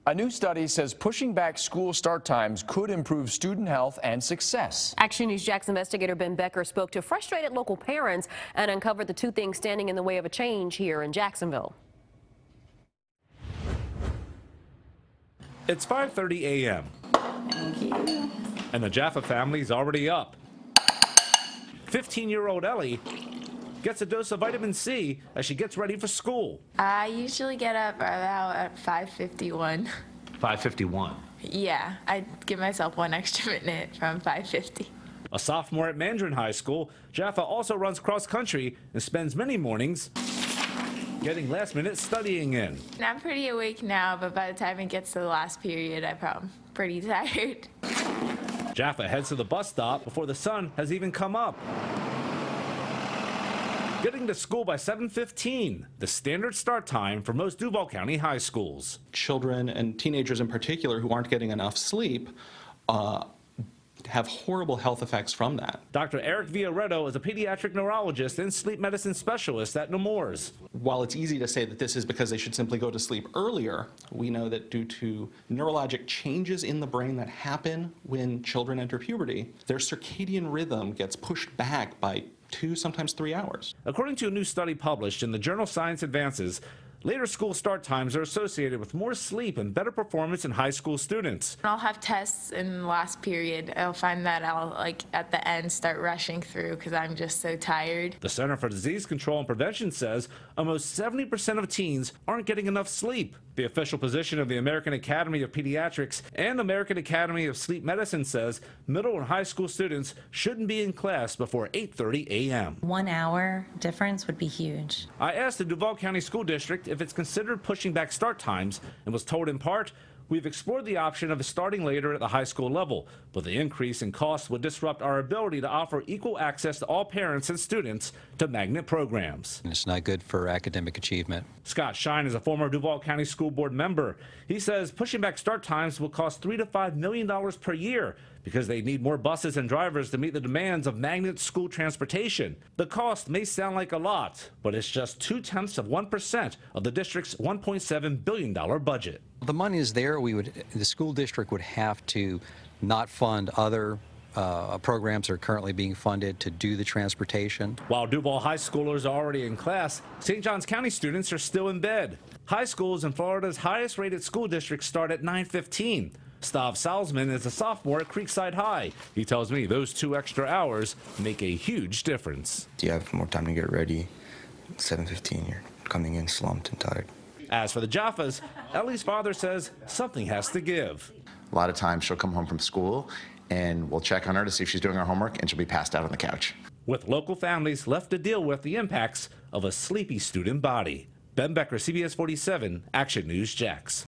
A new study says pushing back school start times could improve student health and success. Action News Jax investigator Ben Becker spoke to frustrated local parents and uncovered the two things standing in the way of a change here in Jacksonville. It's 5:30 a.m. Thank you. And the Jaffa family's already up. 15-year-old Ellie gets a dose of vitamin C as she gets ready for school. I usually get up about at 5:51. 5:51. Yeah, I give myself one extra minute from 5:50. A sophomore at Mandarin High School, Jaffa also runs cross country and spends many mornings getting last-minute studying in. I'm pretty awake now, but by the time it gets to the last period, I'm pretty tired. Jaffa heads to the bus stop before the sun has even come up. Getting to school by 7:15, the standard start time for most Duval County high schools. Children and teenagers in particular who aren't getting enough sleep have horrible health effects from that. Dr. Eric Villaredo is a pediatric neurologist and sleep medicine specialist at Nemours. While it's easy to say that this is because they should simply go to sleep earlier, we know that due to neurologic changes in the brain that happen when children enter puberty, their circadian rhythm gets pushed back by 2, sometimes 3 hours. According to a new study published in the journal Science Advances, later school start times are associated with more sleep and better performance in high school students. I'll have tests in the last period. I'll find that I'll, at the end, start rushing through because I'm just so tired. The Center for Disease Control and Prevention says almost 70% of teens aren't getting enough sleep. The official position of the American Academy of Pediatrics and American Academy of Sleep Medicine says middle and high school students shouldn't be in class before 8:30 a.m. 1 hour difference would be huge. I asked the Duval County School District if it's considered pushing back start times and was told in part, we've explored the option of starting later at the high school level, but the increase in cost would disrupt our ability to offer equal access to all parents and students to magnet programs. It's not good for academic achievement. Scott Shine is a former Duval County School Board member. He says pushing back start times will cost $3 to $5 million per year because they need more buses and drivers to meet the demands of magnet school transportation. The cost may sound like a lot, but it's just 0.2% of the district's $1.7 billion budget. The money is there. The school district would have to not fund other programs that are currently being funded to do the transportation. While Duval high schoolers are already in class, St. Johns County students are still in bed. High schools in Florida's highest rated school districts start at 9:15. Stav Salzman is a sophomore at Creekside High. He tells me those 2 extra hours make a huge difference. You have more time to get ready. 7:15, you're coming in slumped and tired. As for the Jaffas, Ellie's father says something has to give. A lot of times she'll come home from school and we'll check on her to see if she's doing her homework, and she'll be passed out on the couch. With local families left to deal with the impacts of a sleepy student body. Ben Becker, CBS 47, Action News Jax.